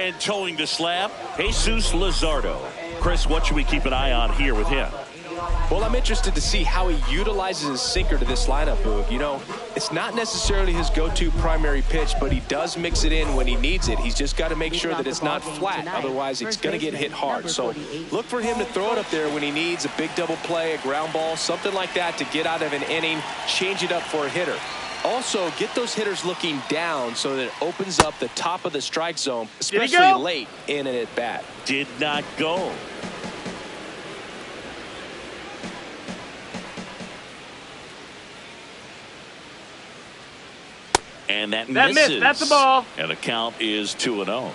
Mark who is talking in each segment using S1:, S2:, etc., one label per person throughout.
S1: And towing the slab, Jesus Luzardo. Chris, what should we keep an eye on here with him?
S2: Well, I'm interested to see how he utilizes his sinker to this lineup, Boog. You know, it's not necessarily his go-to primary pitch, but he does mix it in when he needs it. He's just got to make sure that it's not flat. Otherwise, it's going to get hit hard. So look for him to throw it up there when he needs a big double play, a ground ball, something like that to get out of an inning, change it up for a hitter. Also, get those hitters looking down so that it opens up the top of the strike zone, especially late in an at-bat.
S1: Did not go. And that misses.
S3: Missed. That's the ball.
S1: And the count is 2-0.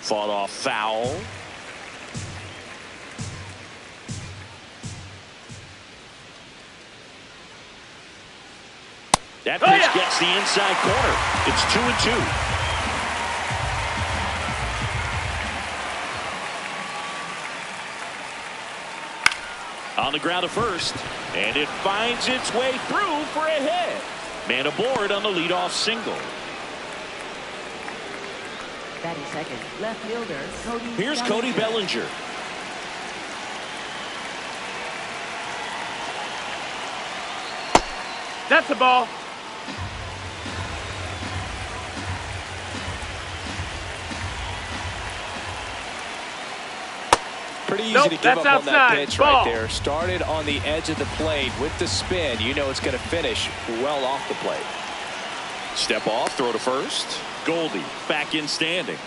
S1: Fought off foul. That pitch gets the inside corner. It's 2-2. On the ground to first, and it finds its way through for a hit. Man aboard on the leadoff single.
S4: Batting second, left fielder Cody.
S1: Here's Cody Bellinger.
S3: That's the ball.
S2: Pretty easy to give up
S3: outside.
S2: on that pitch right there. Started on the edge of the plate with the spin. You know it's going to finish well off the plate.
S1: Step off, throw to first. Goldie back in standing.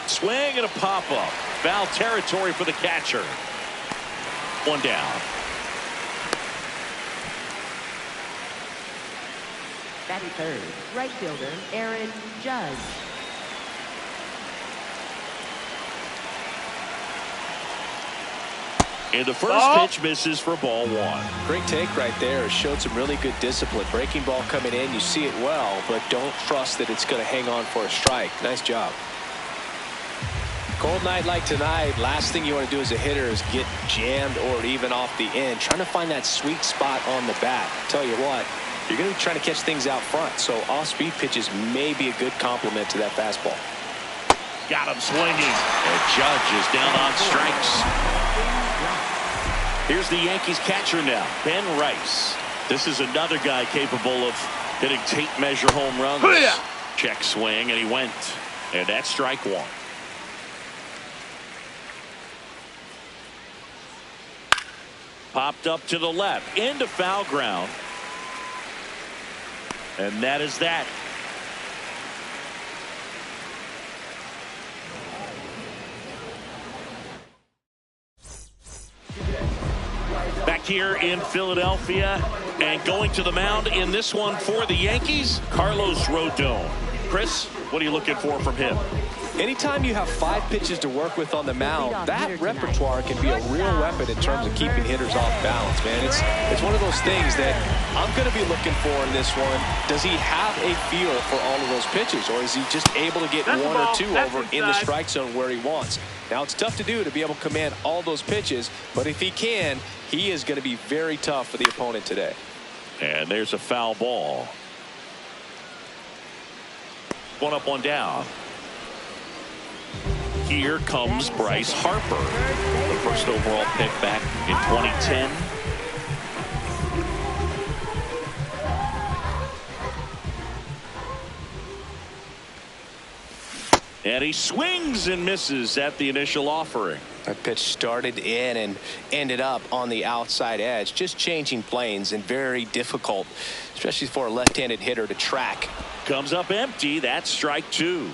S1: Swing and a pop-up. Foul territory for the catcher. One down.
S4: Batting third, right fielder Aaron Judge.
S1: And the first pitch misses for ball one.
S2: Great take right there. Showed some really good discipline. Breaking ball coming in. You see it well, but don't trust that it's going to hang on for a strike. Nice job. Cold night like tonight, last thing you want to do as a hitter is get jammed or even off the end. Trying to find that sweet spot on the bat. Tell you what, you're going to be trying to catch things out front, so off-speed pitches may be a good complement to that fastball.
S1: Got him swinging. And Judge is down on strikes. Here's the Yankees catcher now, Ben Rice. This is another guy capable of hitting tape measure home runs. Check swing, and he went. And that's strike one. Popped up to the left, into foul ground. And that is that. Back here in Philadelphia, and going to the mound in this one for the Yankees, Carlos Rodon. Chris, what are you looking for from him?
S2: Anytime you have 5 pitches to work with on the mound, that repertoire can be a real weapon in terms of keeping hitters off balance, man. It's one of those things that I'm going to be looking for in this one. Does he have a feel for all of those pitches, or is he just able to get one or two over in the strike zone where he wants? Now, it's tough to do to be able to command all those pitches, but if he can, he is going to be very tough for the opponent today.
S1: And there's a foul ball. One up, one down. Here comes Bryce Harper, the first overall pick back in 2010. And he swings and misses at the initial offering.
S2: That pitch started in and ended up on the outside edge, just changing planes, and very difficult, especially for a left-handed hitter to track.
S1: Comes up empty. That's strike two.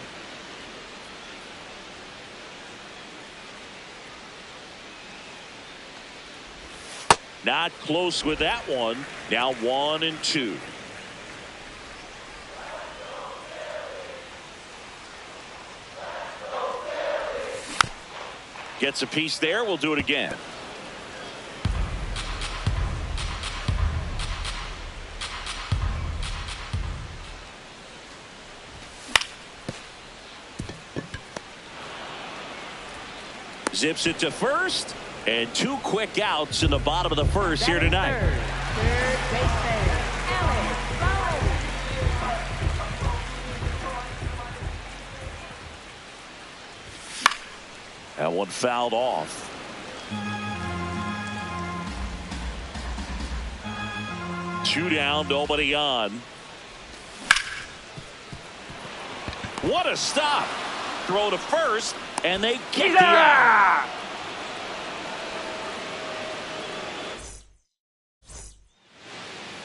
S1: Not close with that one. Now 1-2. Gets a piece there. We'll do it again. zips it to first, and 2 quick outs in the bottom of the first here tonight.
S4: Third baseman, Alex Bowles.
S1: That one fouled off. Two down, nobody on. What a stop. Throw to first, and they get the out.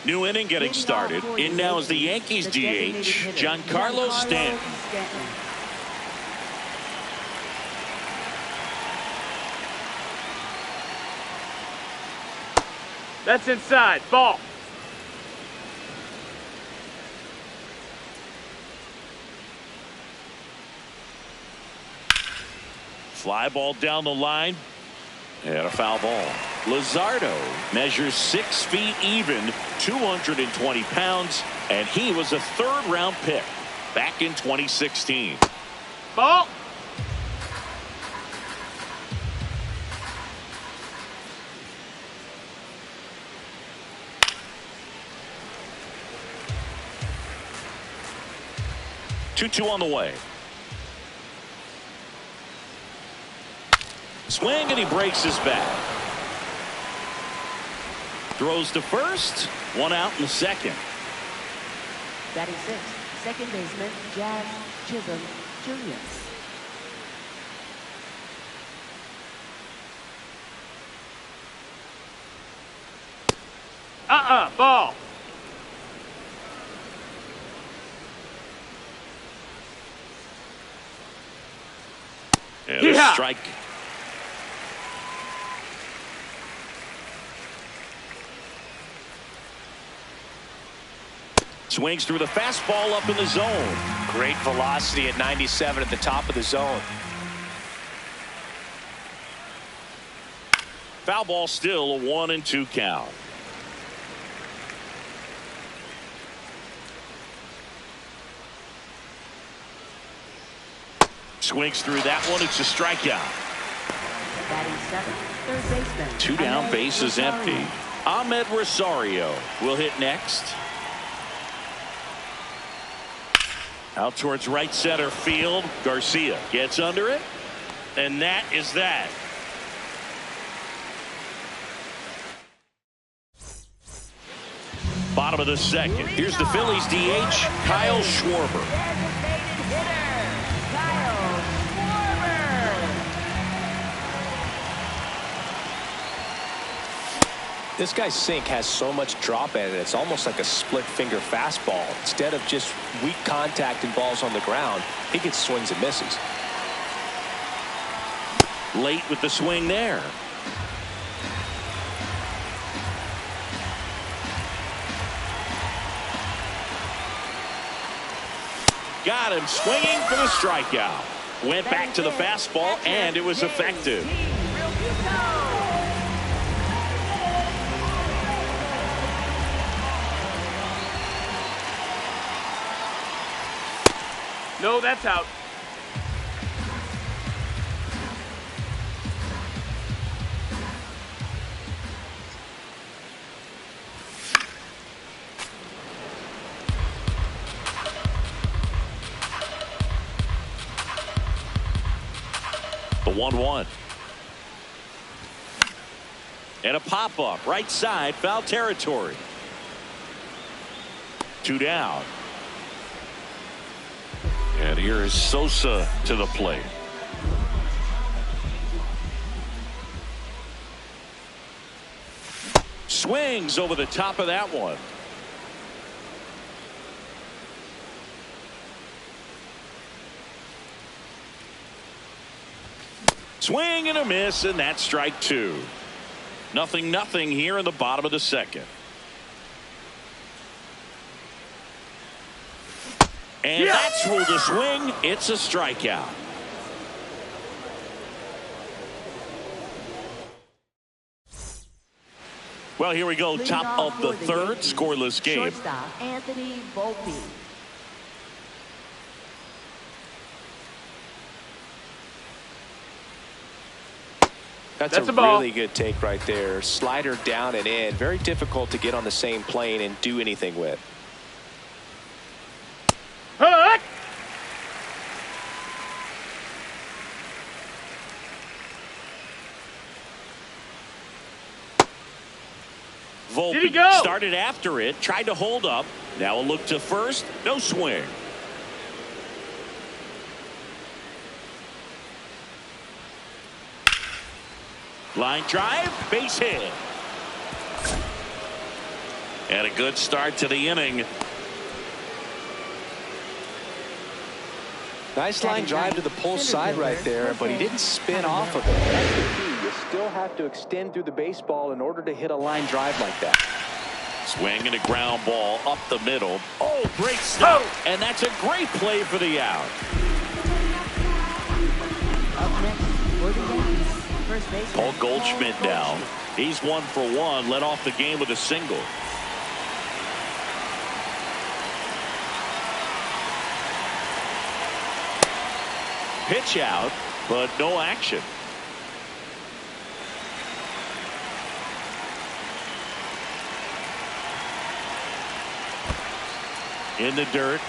S1: New inning getting started. In now is the Yankees DH, Giancarlo Stanton.
S3: That's inside. Ball.
S1: Fly ball down the line. And a foul ball. Luzardo measures 6 feet even, 220 pounds, and he was a 3rd-round pick back in 2016.
S3: Ball.
S1: Two on the way. Swing, and he breaks his back. Throws to first. 1 out in the second.
S4: Batting 6th, second baseman, Jazz Chisholm Jr.
S3: Ball.
S1: And a strike. Swings through the fastball up in the zone.
S2: Great velocity at 97 at the top of the zone.
S1: Foul ball, still a 1-2 count. Swings through that one. It's a strikeout.
S4: Batting 7th, third baseman.
S1: 2 down, base is empty. Ahmed Rosario will hit next. Out towards right center field. Garcia gets under it. And that is that. Bottom of the second. Here's the Phillies DH, Kyle Schwarber.
S4: Designated hitter, Kyle Schwarber.
S2: This guy's sink has so much drop at it. It's almost like a split finger fastball. Instead of just weak contact and balls on the ground, he gets swings and misses.
S1: Late with the swing there. Got him swinging for the strikeout. Went back to the fastball, and it was effective.
S3: No, that's out.
S1: The 1-1. And a pop-up right side, foul territory. 2 down. And here is Sosa to the plate. Swings over the top of that one. Swing and a miss, and that's strike 2. 0-0 here in the bottom of the second. And that's ruled a swing. It's a strikeout. Well, here we go. Top of the third, scoreless game.
S4: Shortstop Anthony Volpe.
S2: That's
S3: That's
S2: a
S3: a ball.
S2: really good take right there. Slider down and in. Very difficult to get on the same plane and do anything with.
S3: Hook! Did he
S1: Volpe
S3: go?
S1: started after it, tried to hold up. Now a look to first, no swing. Line drive, base hit. And a good start to the inning.
S2: Nice line drive to the pull side right there, but he didn't spin off of it. That's the key. You still have to extend through the baseball in order to hit a line drive like that.
S1: Swing and a ground ball up the middle. Oh, great stop. And that's a great play for the out.
S4: Up next for the Yankees, first baseman
S1: Paul Goldschmidt now. He's 1 for 1, led off the game with a single. Pitch out, but no action. In the dirt.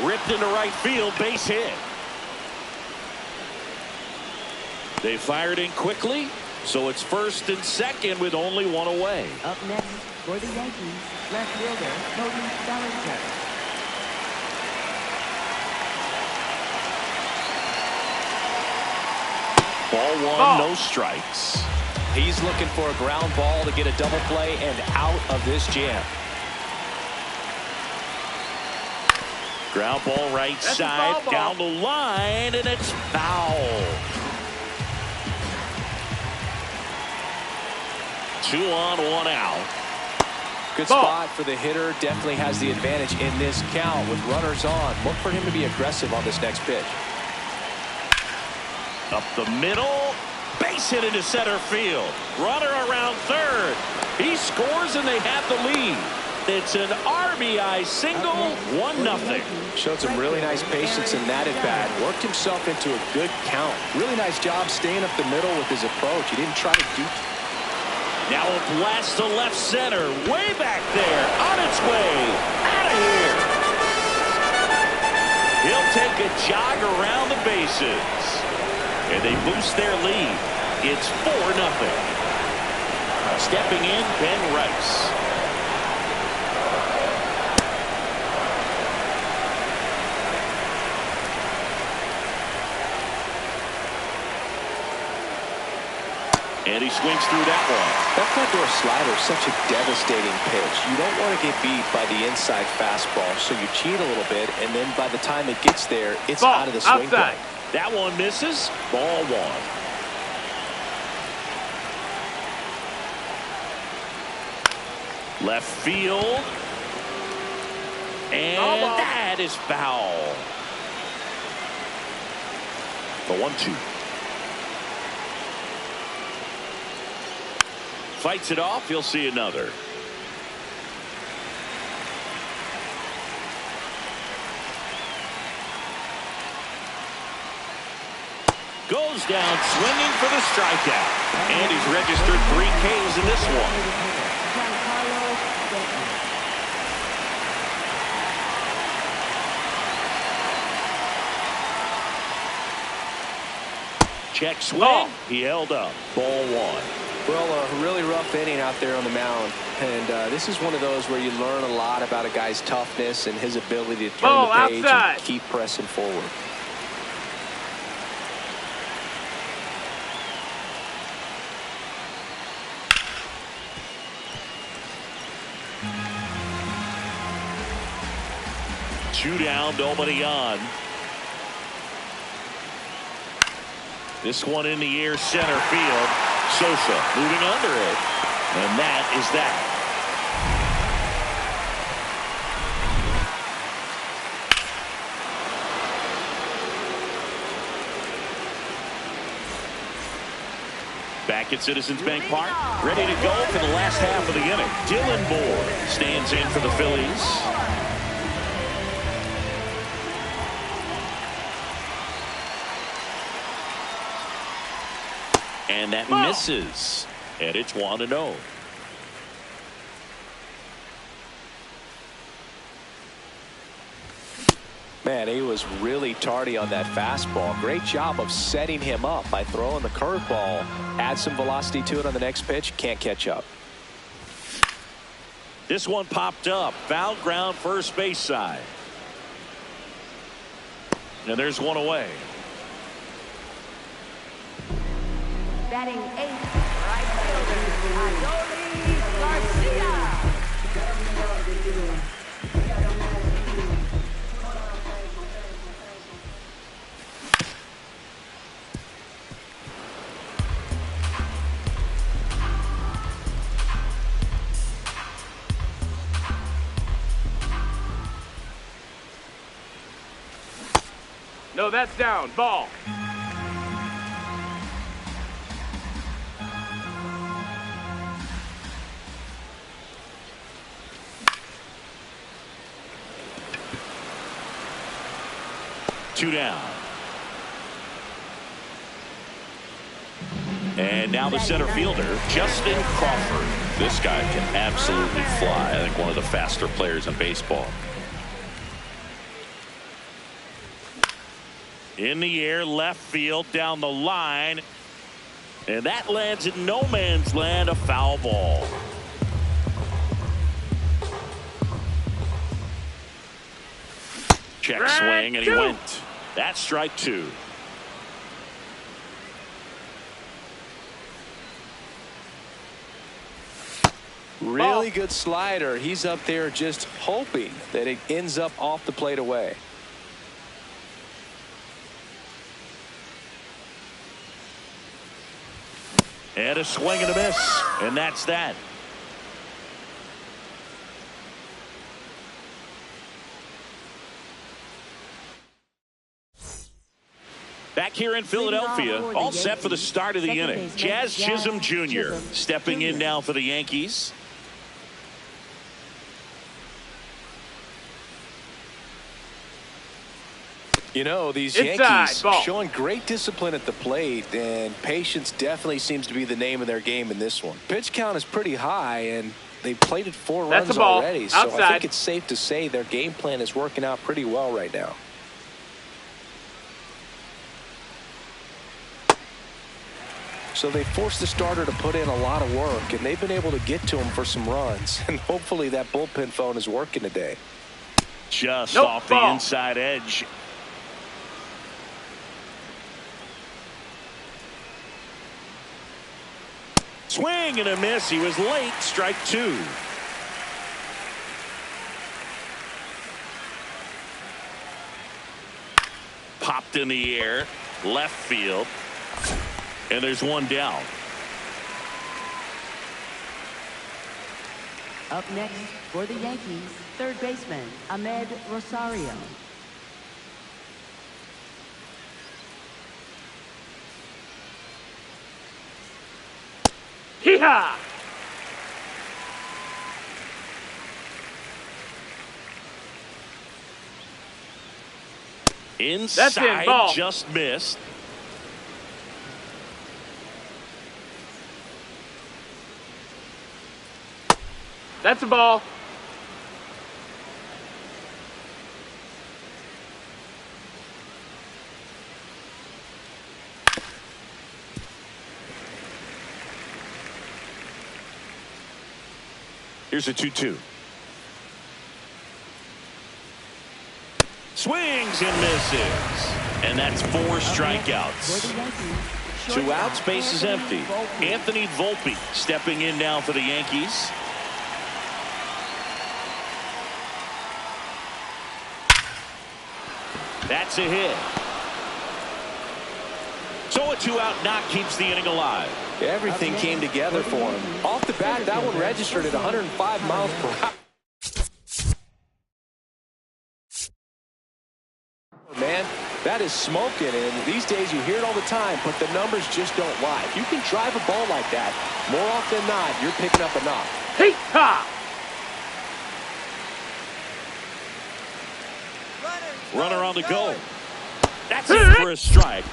S1: Ripped into right field, base hit. They fired in quickly, so it's first and second with only one away.
S4: Up next for the Yankees, left fielder Cody Bellinger.
S1: Ball 1, no strikes.
S2: He's looking for a ground ball to get a double play and out of this jam.
S1: Ground ball right
S3: That's a
S1: side,
S3: foul ball.
S1: down the line, and it's foul. 2 on, 1 out.
S2: Good
S3: Ball.
S2: spot for the hitter. Definitely has the advantage in this count with runners on. Look for him to be aggressive on this next pitch.
S1: Up the middle, base hit into center field. Runner around third. He scores and they have the lead. It's an RBI single, 1-0.
S2: Showed some really nice patience in that at bat. Worked himself into a good count. Really nice job staying up the middle with his approach. He didn't try to do.
S1: Now a blast to left center, way back there, on its way, out of here. He'll take a jog around the bases, and they boost their lead. It's 4-0. Stepping in, Ben Rice. And he swings through that one.
S2: That front door slider is such a devastating pitch. You don't want to get beat by the inside fastball, so you cheat a little bit, and then by the time it gets there, it's
S3: Ball,
S2: out of the swing
S3: outside.
S2: plane.
S1: That one misses. Ball 1. Left field. And
S3: Ball.
S1: that is foul. The 1-2. Fights it off. You'll see another. Goes down swinging for the strikeout. And he's registered 3 Ks in this one. Check swing.
S3: Ball.
S1: He held up. Ball 1.
S2: Well, a really rough inning out there on the mound. And this is one of those where you learn a lot about a guy's toughness and his ability to turn
S3: Ball
S2: the page
S3: outside.
S2: and keep pressing forward.
S1: Two down, nobody on. This one in the air, center field. Sosa moving under it. And that is that. Back at Citizens Bank Park, ready to go for the last half of the inning. Dylan Moore stands in for the Phillies. And that misses. And it's 1-0.
S2: Man, he was really tardy on that fastball. Great job of setting him up by throwing the curveball. Add some velocity to it on the next pitch. Can't catch up.
S1: This one popped up. Foul ground first base side. And there's one away.
S4: Batting 8th, right fielder, Adolis Garcia.
S3: No, that's down. Ball.
S1: Two down. And now the center fielder, Justin Crawford. This guy can absolutely fly. I think one of the faster players in baseball. In the air, left field, down the line. And that lands in no man's land, a foul ball. Check swing, and he went. That's strike 2.
S2: Really good slider. He's up there just hoping that it ends up off the plate away.
S1: And a swing and a miss. And that's that. Back here in Philadelphia, all set for the start of the inning. Jazz Chisholm Jr. stepping in now for the Yankees.
S2: You know, these
S3: Inside,
S2: Yankees
S3: ball.
S2: showing great discipline at the plate, and patience definitely seems to be the name of their game in this one. Pitch count is pretty high, and they've plated 4
S3: That's
S2: runs
S3: a ball.
S2: already. So
S3: Outside.
S2: I think it's safe to say their game plan is working out pretty well right now. So they forced the starter to put in a lot of work, and they've been able to get to him for some runs. And hopefully that bullpen phone is working today.
S1: Just off the inside edge. Swing and a miss. He was late. Strike 2. Popped in the air. Left field. And there's one down.
S4: Up next for the Yankees, third baseman Ahmed Rosario.
S3: Hee-haw!
S1: Inside,
S3: That's in, ball.
S1: just missed.
S3: That's a ball.
S1: Here's a 2-2. Swings and misses. And that's 4 strikeouts. 2 outs, base is empty. Anthony Volpe stepping in now for the Yankees. That's a hit. So a 2-out knock keeps the inning alive.
S2: Everything came together for him. Off the bat, that one registered at 105 miles per hour. Man, that that is smoking, and these days you hear it all the time, but the numbers just don't lie. If you can drive a ball like that, more often than not, you're picking up a knock.
S3: Hey-ha!
S1: Runner on the go. That's it for a strike.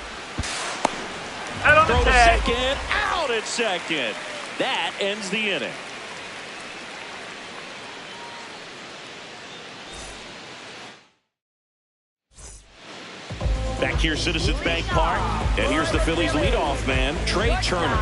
S3: Out on
S1: Throw
S3: the
S1: to
S3: tag.
S1: second, out at second. That ends the inning. Back here, Citizens Bank Park, and here's the Phillies leadoff man, Trey Turner.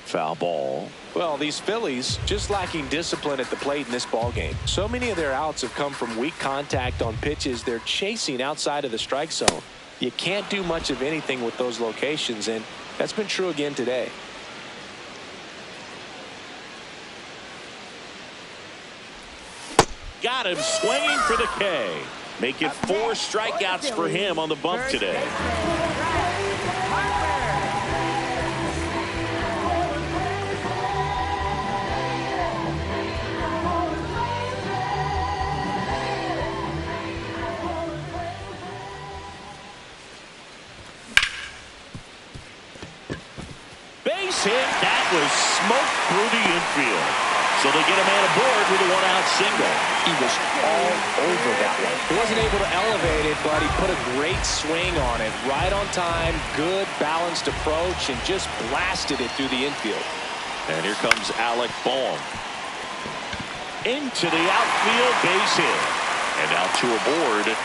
S1: Foul ball.
S2: Well, these Phillies just lacking discipline at the plate in this ballgame. So many of their outs have come from weak contact on pitches they're chasing outside of the strike zone. You can't do much of anything with those locations, and that's been true again today.
S1: Got him swinging for the K. Make it 4 strikeouts for him on the bump today. Base hit. That was smoked through the infield. So they get a man aboard with a 1-out single.
S2: He was all over that one. He wasn't able to elevate it, but he put a great swing on it. Right on time, good balanced approach, and just blasted it through the infield.
S1: And here comes Alec Bohm. Into the outfield, base hit. And now 2 aboard.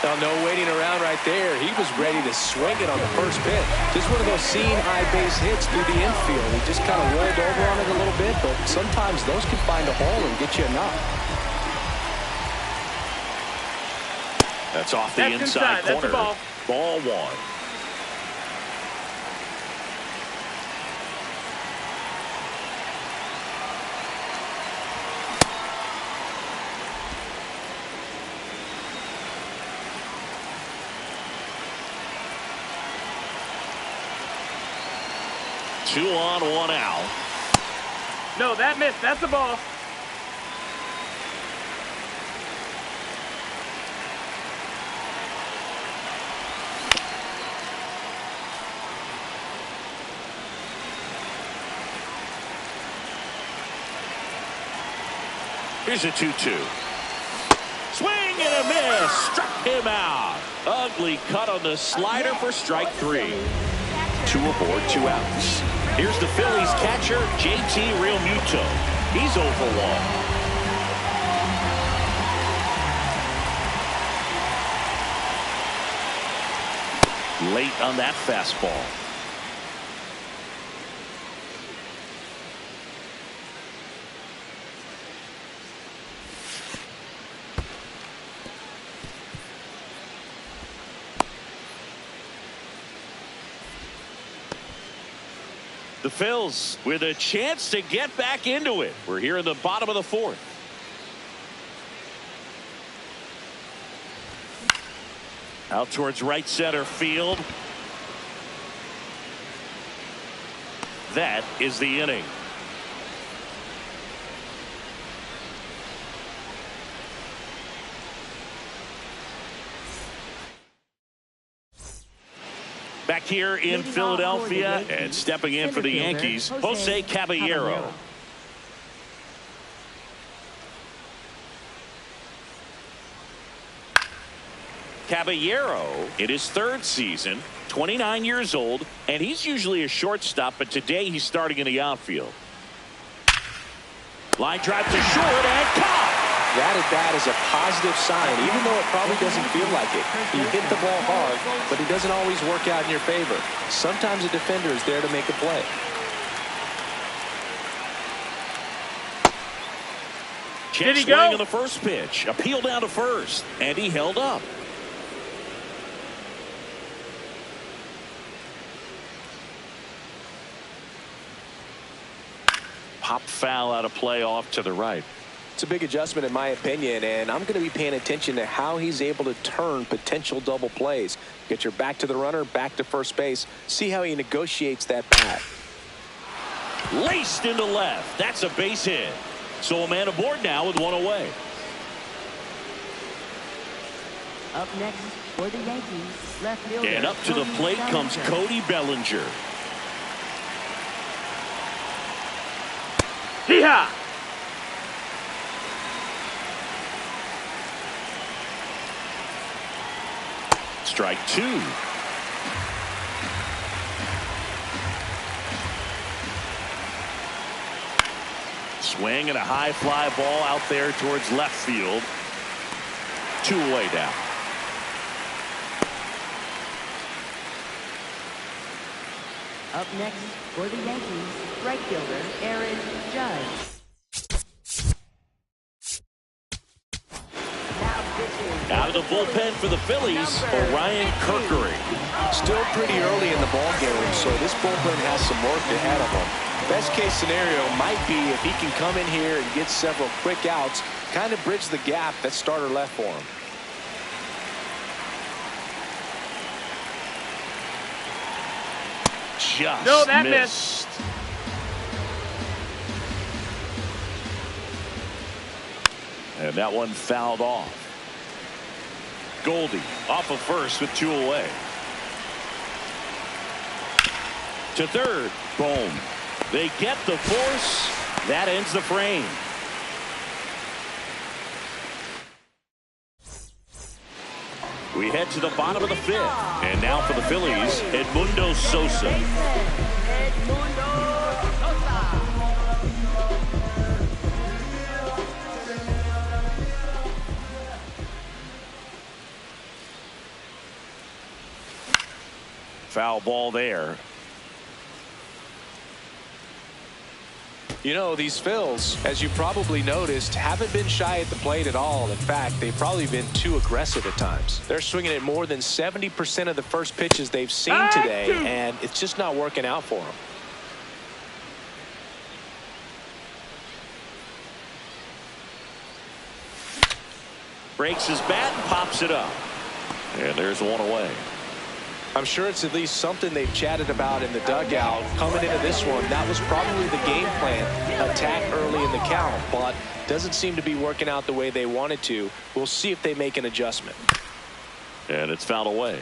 S2: Now, no waiting around right there. He was ready to swing it on the first pitch. Just one of those seeing eye base hits through the infield. He just kind of rolled over on it a little bit, but sometimes those can find a hole and get you a knock.
S1: That's off the inside corner.
S3: That's a ball.
S1: Ball 1. Two on, 1 out.
S3: No, that missed. That's a ball.
S1: Here's a 2-2. Swing and a miss. Struck him out. Ugly cut on the slider for strike 3. 2 aboard, 2 outs. Here's the Phillies catcher, JT Realmuto. He's 0 for 1. Late on that fastball. The Phils with a chance to get back into it. We're here in the bottom of the 4th. Out towards right center field. That is the inning. Back here in Philadelphia and stepping in for the Yankees, Jose Caballero. Caballero in his 3rd season, 29 years old, and he's usually a shortstop, but today he's starting in the outfield. Line drive to short and caught.
S2: That at bat is a positive sign, even though it probably doesn't feel like it. He hit the ball hard, but it doesn't always work out in your favor. Sometimes a defender is there to make a play.
S1: Check
S3: Did he
S1: swing
S3: go?
S1: on the first pitch. Appeal down to first, and he held up. Pop foul out of play off to the right.
S2: It's a big adjustment in my opinion, and I'm going to be paying attention to how he's able to turn potential double plays. Get your back to the runner, back to first base. See how he negotiates that bat.
S1: Laced into left. That's a base hit. So a man aboard now with 1 away.
S4: Up next for the Yankees, left fielder.
S1: And up to the plate comes Cody Bellinger.
S3: Hee-haw!
S1: Strike two. Swing and a high fly ball out there towards left field. 2 away down.
S4: Up next for the Yankees, right fielder Aaron Judge.
S1: Out of the bullpen for the Phillies, Orion Kerkering.
S2: Still pretty early in the ball game, so this bullpen has some work ahead of them. Best case scenario might be if he can come in here and get several quick outs, kind of bridge the gap that starter left for him.
S1: Just
S3: No, that
S1: missed. And that one fouled off. Goldie off of first with 2 away. To third. Boom. They get the force. That ends the frame. We head to the bottom of the 5th. And now for the Phillies, Edmundo Sosa. Foul ball there.
S2: You know, these Phils, as you probably noticed, haven't been shy at the plate at all. In fact, they've probably been too aggressive at times. They're swinging at more than 70% of the first pitches they've seen today, and it's just not working out for them.
S1: Breaks his bat and pops it up. And there's 1 away.
S2: I'm sure it's at least something they've chatted about in the dugout. Coming into this one, that was probably the game plan. Attack early in the count, but doesn't seem to be working out the way they wanted to. We'll see if they make an adjustment.
S1: And it's fouled away.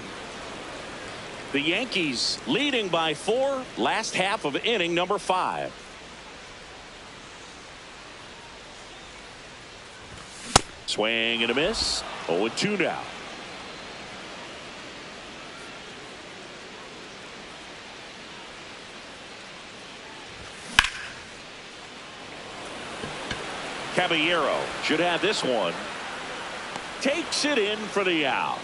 S1: The Yankees leading by 4, last half of inning number 5. Swing and a miss. 0-2 now. Caballero should have this one. Takes it in for the out.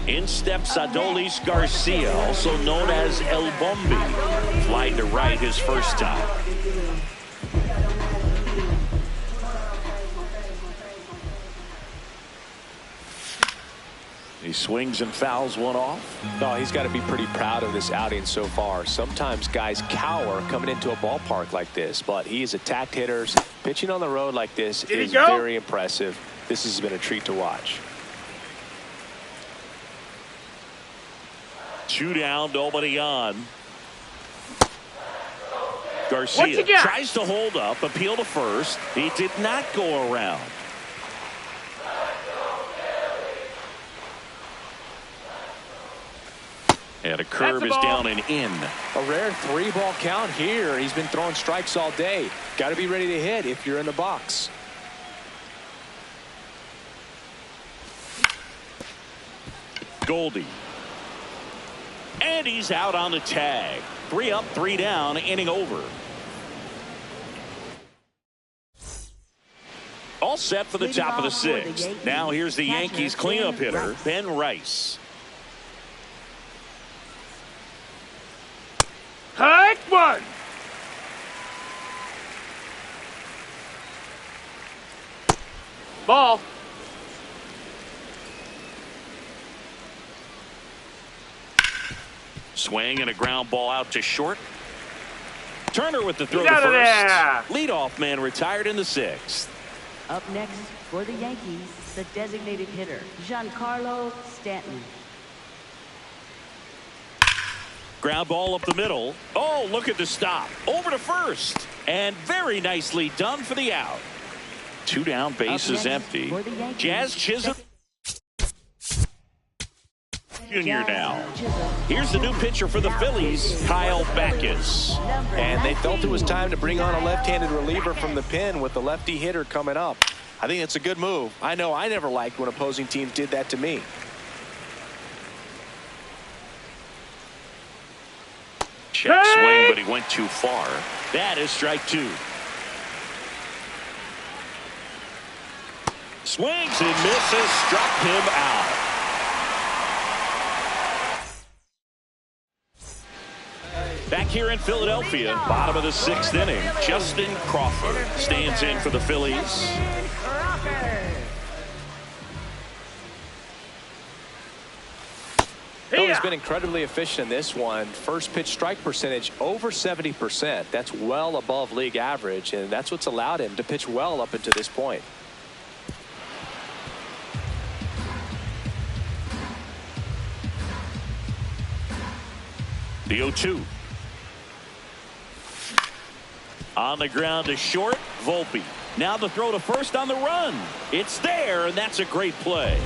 S1: In steps Adolis Garcia, also known as El Bombi. Flied to right his first time. He swings and fouls one off.
S2: No, he's got to be pretty proud of this outing so far. Sometimes guys cower coming into a ballpark like this, but he's attacked hitters. Pitching on the road like this is very impressive. This has been a treat to watch.
S1: 2 down, nobody on. Garcia tries to hold up, appeal to first. He did not go around. And a curve is down and in.
S2: A rare 3-ball count here. He's been throwing strikes all day. Got to be ready to hit if you're in the box.
S1: Goldie. And he's out on the tag. 3 up, 3 down, inning over. All set for the top of the 6th. Now here's the Yankees cleanup hitter, Ben Rice.
S3: Hike one. Ball.
S1: Swing and a ground ball out to short. Turner with the throw
S3: Get
S1: to
S3: out of there.
S1: first. Leadoff man retired in the 6th.
S4: Up next for the Yankees, the designated hitter, Giancarlo Stanton.
S1: Ground ball up the middle. Oh, look at the stop. Over to first. And very nicely done for the out. 2 down, bases empty. Jazz Chisholm Jr. now. Here's the new pitcher for the Phillies, Kyle Backus.
S2: And they felt it was time to bring on a left-handed reliever from the pen with the lefty hitter coming up. I think it's a good move. I know I never liked when opposing teams did that to me.
S1: Check swing, but he went too far. That is strike 2. Swings and misses, struck him out. Back here in Philadelphia, bottom of the 6th inning, Justin Crawford stands in for the Phillies.
S2: He's been incredibly efficient in this one. First pitch strike percentage over 70%. That's well above league average, and that's what's allowed him to pitch well up until this point.
S1: The 0-2. On the ground to short, Volpe. Now the throw to first on the run. It's there, and that's a great play.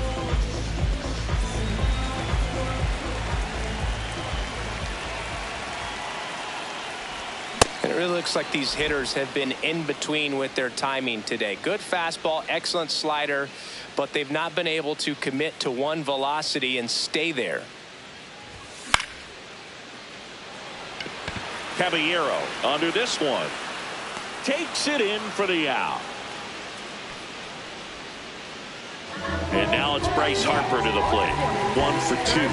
S2: And it really looks like these hitters have been in between with their timing today. Good fastball, excellent slider, but they've not been able to commit to one velocity and stay there.
S1: Caballero under this one. Takes it in for the out. And now it's Bryce Harper to the plate. 1 for 2.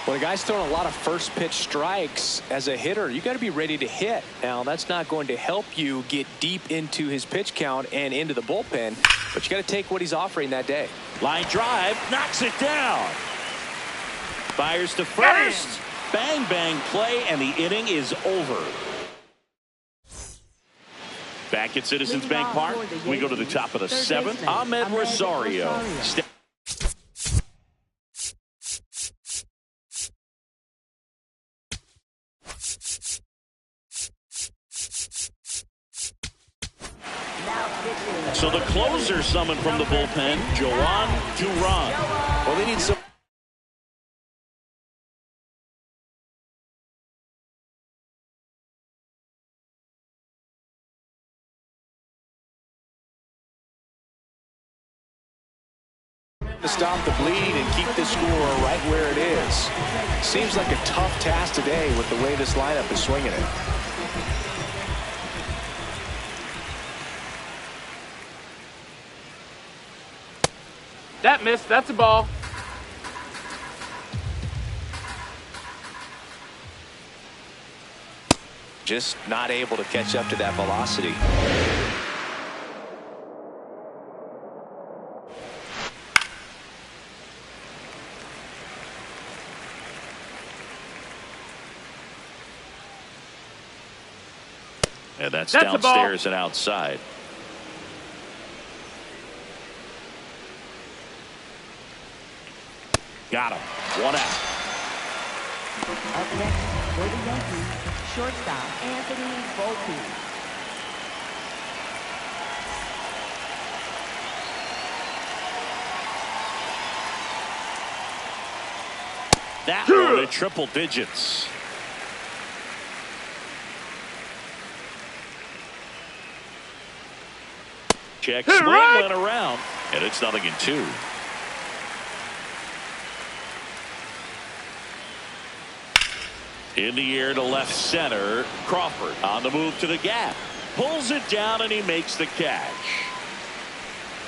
S2: When a guy's throwing a lot of first pitch strikes as a hitter, you got to be ready to hit. Now, that's not going to help you get deep into his pitch count and into the bullpen, but you got to take what he's offering that day.
S1: Line drive, knocks it down. Fires to first. Bang, bang play, and the inning is over. Back at Citizens Bank Park, we go to the top of the 7th. Ahmed Rosario. So the closer summoned from the bullpen, Joan Duran.
S2: Well, they need some. To stop the bleed and keep the score right where it is. Seems like a tough task today with the way this lineup is swinging it.
S3: That missed. That's a ball.
S2: Just not able to catch up to that velocity.
S1: And that's downstairs and outside. Got him. 1 out.
S4: Up next for the Yankees, shortstop Anthony Volpe.
S1: That one in triple digits. Check swing went around, and it's 0-2. In the air to left center, Crawford on the move to the gap. Pulls it down, and he makes the catch.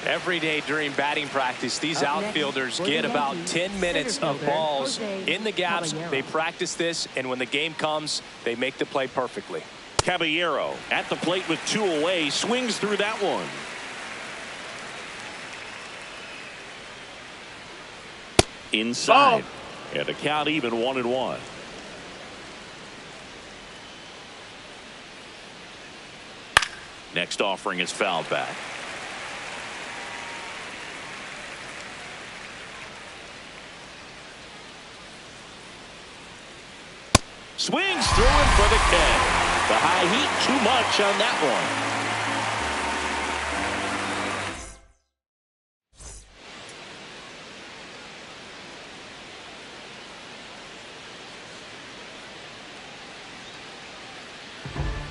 S2: Every day during batting practice, these outfielders get about 10 minutes of balls in the gaps. They practice this, and when the game comes, they make the play perfectly.
S1: Caballero at the plate with 2 away, swings through that one. Inside. And the count even 1-1. Next offering is fouled back. Swings through it for the K. The high heat, too much on that one.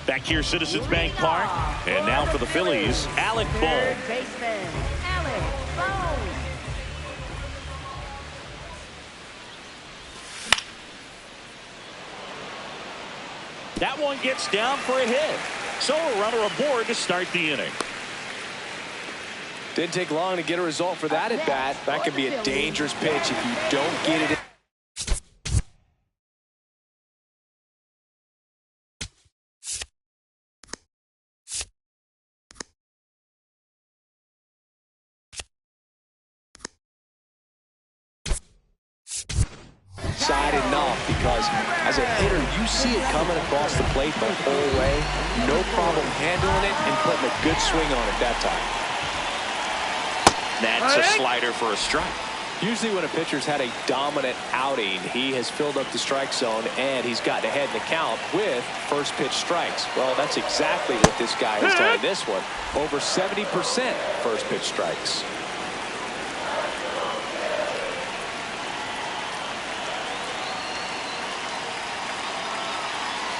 S1: Back here, Citizens Bank Park. And now for the Phillies, Alec Bohm.
S4: Baseman, Alec Bohm.
S1: That one gets down for a hit. So a runner aboard to start the inning.
S2: Didn't take long to get a result for that at bat. That could be a dangerous pitch if you don't get it in. Side enough, because as a hitter you see it coming across the plate the whole way. No problem handling it and putting a good swing on it that time.
S1: That's a slider for a strike.
S2: Usually when a pitcher's had a dominant outing, he has filled up the strike zone and he's gotten ahead in the count with first pitch strikes. Well, that's exactly what this guy has done in this one. Over 70% first pitch strikes.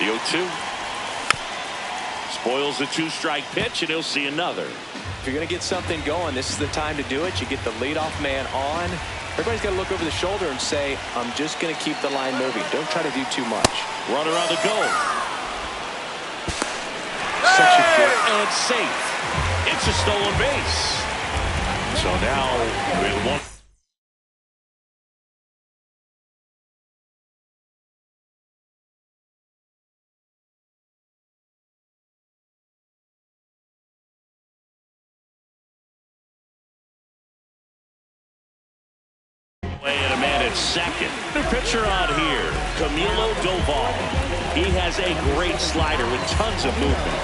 S1: The 0-2. Spoils the two-strike pitch, and he'll see another.
S2: If you're going to get something going, this is the time to do it. You get the leadoff man on. Everybody's got to look over the shoulder and say, I'm just going to keep the line moving. Don't try to do too much.
S1: Runner on the go.
S2: Such a good
S1: And safe. It's a stolen base. So now with one. And a man at second. The pitcher on here, Camilo Doval. He has a great slider with tons of movement.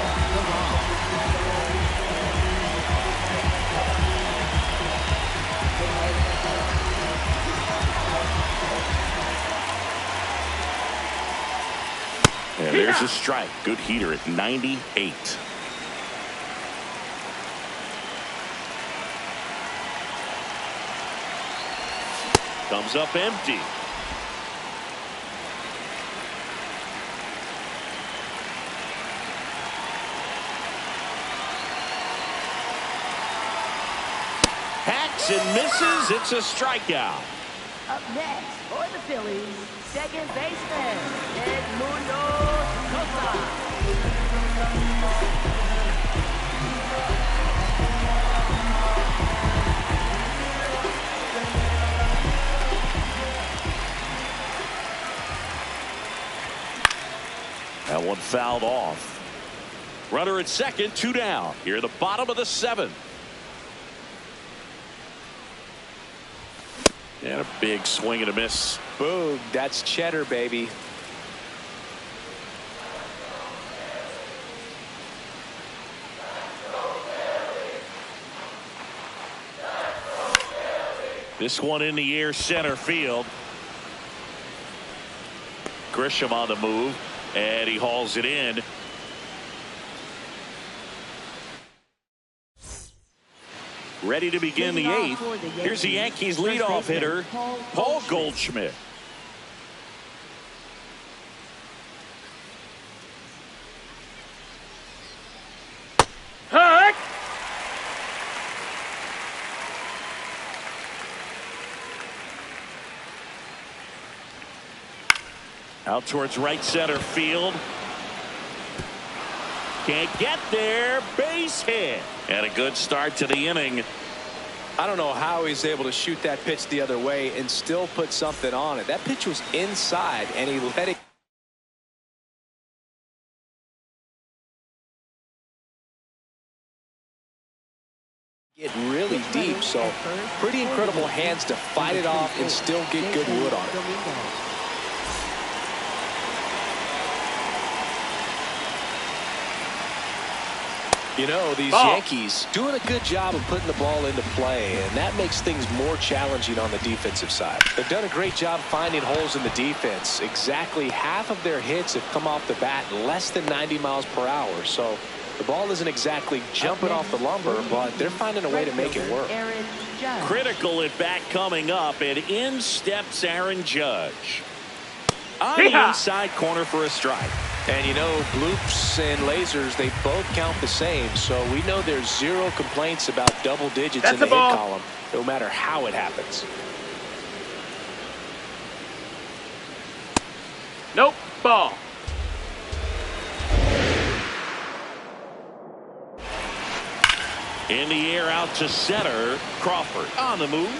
S1: And there's a strike. Good heater at 98. Comes up empty. Hacks and misses. It's a strikeout.
S4: Up next for the Phillies, second baseman, Edmundo Sosa.
S1: That one fouled off. Runner at second, 2 down. Here at the bottom of the 7th. And a big swing and a miss.
S2: Boog, that's cheddar, baby.
S1: This one in the air, center field. Grisham on the move, and he hauls it in. Ready to begin the 8th. Here's the Yankees leadoff hitter, Paul Goldschmidt.
S3: Heck!
S1: Out towards right center field. Can't get there. Base hit. And a good start to the inning.
S2: I don't know how he's able to shoot that pitch the other way and still put something on it. That pitch was inside and he let it get really deep. So pretty incredible hands to fight it off and still get good wood on it. You know, these Yankees doing a good job of putting the ball into play, and that makes things more challenging on the defensive side. They've done a great job finding holes in the defense. Exactly half of their hits have come off the bat less than 90 miles per hour. So the ball isn't exactly jumping off the lumber, but they're finding a way to make it work.
S1: Critical at bat coming up, and in steps Aaron Judge. On the inside corner for a strike.
S2: And you know, bloops and lasers, they both count the same, so we know there's zero complaints about double digits in the hit column, no matter how it happens.
S3: Nope, ball.
S1: In the air out to center. Crawford on the move.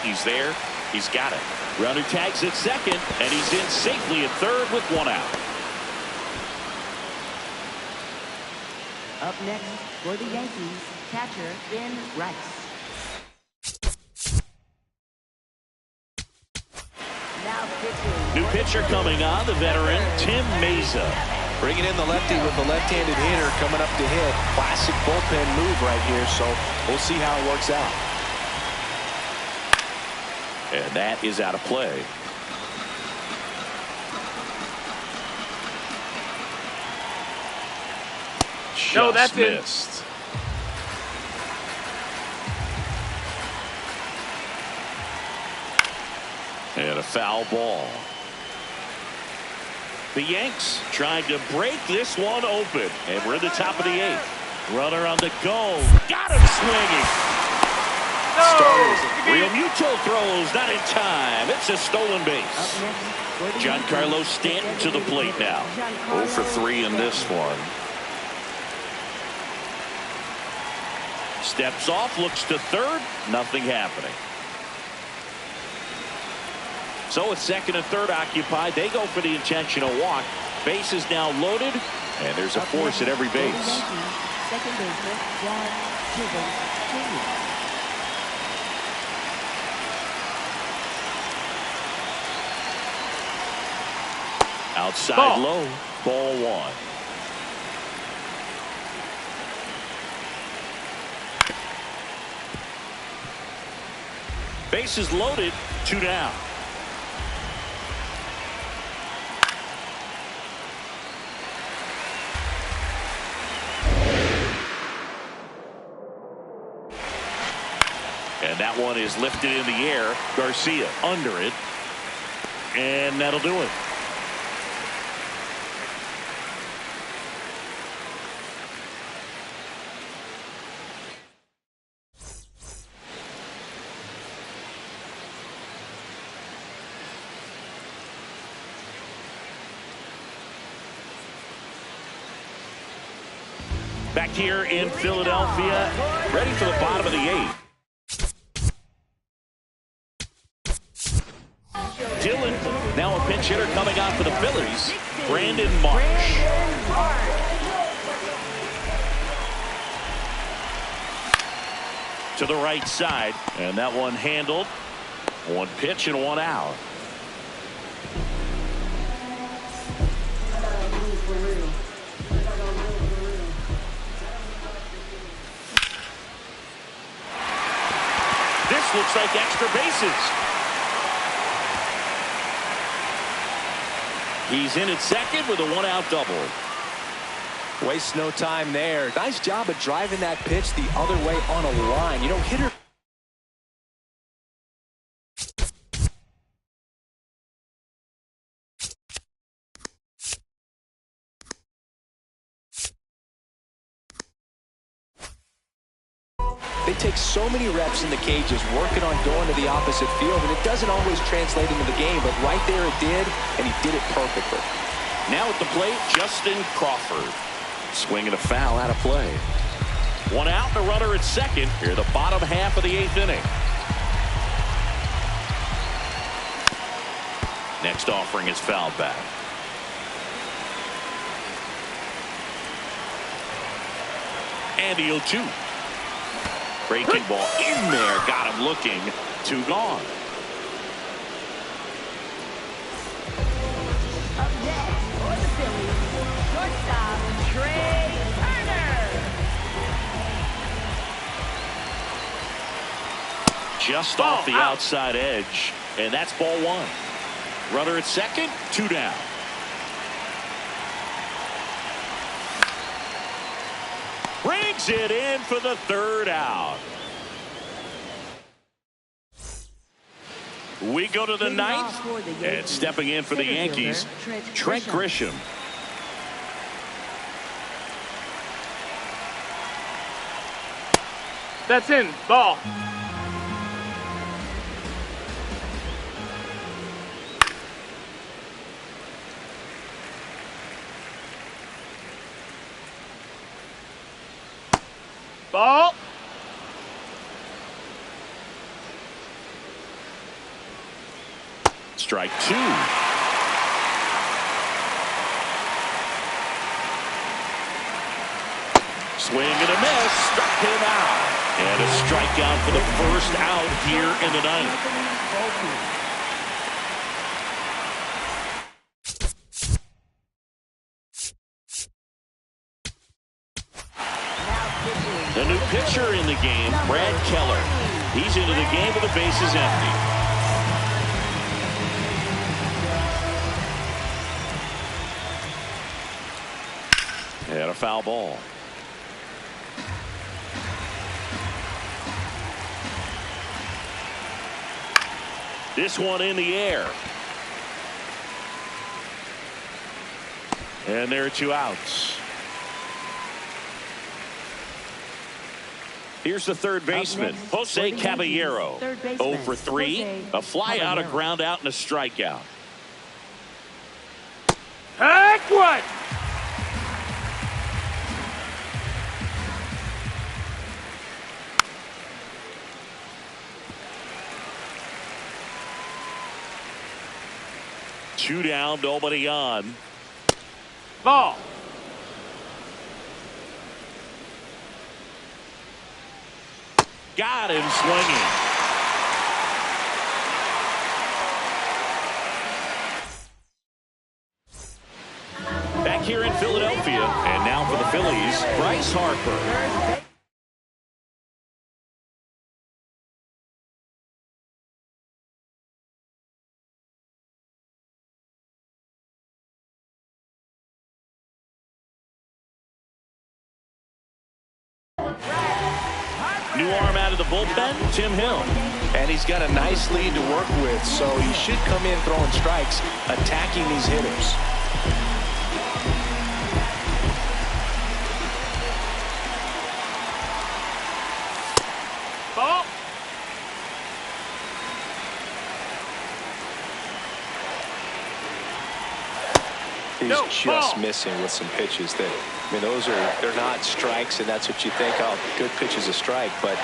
S1: He's there. He's got it. Runner tags at second, and he's in safely at third with one out.
S4: Up next for the Yankees, catcher Ben Rice. Now pitching.
S1: New pitcher coming on, the veteran Tim Meza.
S2: Bringing in the lefty with the left-handed hitter coming up to hit. Classic bullpen move right here, so we'll see how it works out.
S1: And that is out of play.
S3: No, that's
S1: missed. And a foul ball. The Yanks trying to break this one open. And we're in the top of the eighth. Runner on the go. Got him swinging.
S3: No!
S1: Real Muto throws not in time. It's a stolen base. Giancarlo Stanton to the plate now. 0 for 3 in this one. Steps off, looks to third. Nothing happening. So with second and third occupied, they go for the intentional walk. Base is now loaded, and there's a force at every base.
S4: Second baseman John Chisholm Jr.
S1: Outside low, ball one. Bases loaded, 2 down. And that one is lifted in the air. Garcia under it. And that'll do it. Back here in Philadelphia, ready for the bottom of the eighth. Dylan, now a pinch hitter coming on for the Phillies, Brandon Marsh. To the right side, and that one handled. One pitch and one out. This looks like extra bases. He's in at second with a one-out double.
S2: Waste no time there. Nice job of driving that pitch the other way on a line. You know, hitter. They take so many reps in the cages working on going to the opposite field, and it doesn't always translate into the game, but right there it did, and he did it perfectly.
S1: Now at the plate, Justin Crawford. Swinging a foul out of play. One out, the runner at second. Here the bottom half of the eighth inning. Next offering is fouled back. And the 0-2. Breaking ball in there. Got him looking. 2 gone.
S4: Up next for the Phillies, shortstop Trey Turner.
S1: just off the outside edge, and that's ball one. Runner at second, 2 down. Brings it in for the 3rd out. We go to the 9th, and stepping in for the Yankees, Trent Grisham.
S3: That's in. Ball. Ball.
S1: Strike 2. Swing and a miss. Struck him out. And a strikeout for the 1st out here in the 9th. The new pitcher in the game, Brad Keller. He's into the game with the bases empty. And a foul ball. This one in the air. And there are 2 outs. Here's the 3rd baseman, Jose Caballero. 0 for 3, a fly out, a ground out, and a strikeout.
S3: Heck what?
S1: Two down, nobody on.
S3: Ball.
S1: Got him swinging. Back here in Philadelphia, and now for the Phillies, Bryce Harper. New arm out of the bullpen, Tim Hill.
S2: And he's got a nice lead to work with, so he should come in throwing strikes, attacking these hitters.
S3: Ball.
S2: He's just missing with some pitches that, I mean, they're not strikes, and that's what you think, oh, good pitch is a strike, but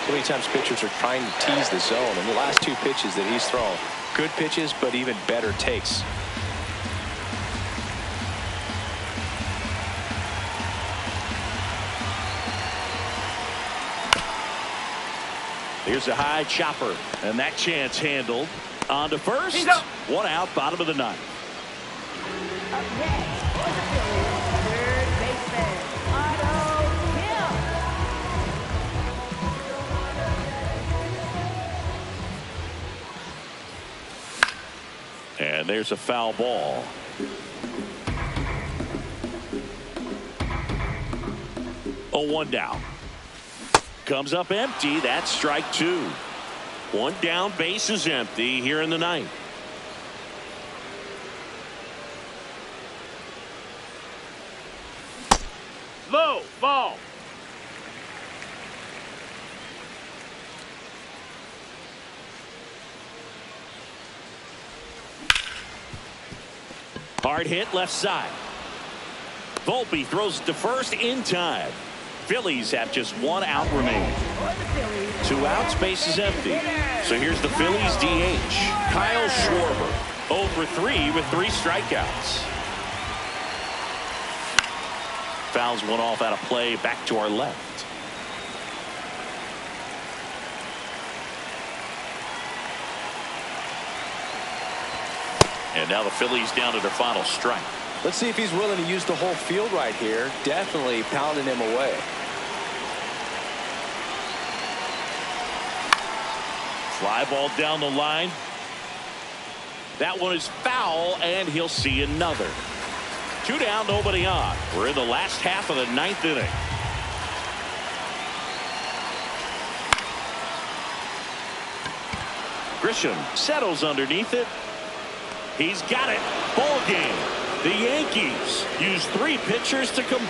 S2: so many times pitchers are trying to tease the zone, and the last 2 pitches that he's thrown, good pitches, but even better takes.
S1: Here's a high chopper, and that chance handled. On to first. 1 out, bottom of the 9th.
S4: Up next for the Phillies, 3rd baseman, Otto Hill.
S1: And there's a foul ball. Oh, 1 down. Comes up empty. That's strike 2. 1 down, base is empty here in the 9th.
S3: Low. Ball.
S1: Hard hit left side. Volpe throws it to first in time. Phillies have just 1 out remaining. 2 outs, base is empty. So here's the Phillies DH, Kyle Schwarber. 0 for 3 with 3 strikeouts. Fouls one off out of play, back to our left. And now the Phillies down to their final strike.
S2: Let's see if he's willing to use the whole field right here. Definitely pounding him away.
S1: Fly ball down the line. That one is foul, and he'll see another. 2 down, nobody on. We're in the last half of the 9th inning. Grisham settles underneath it. He's got it. Ball game. The Yankees use 3 pitchers to combine.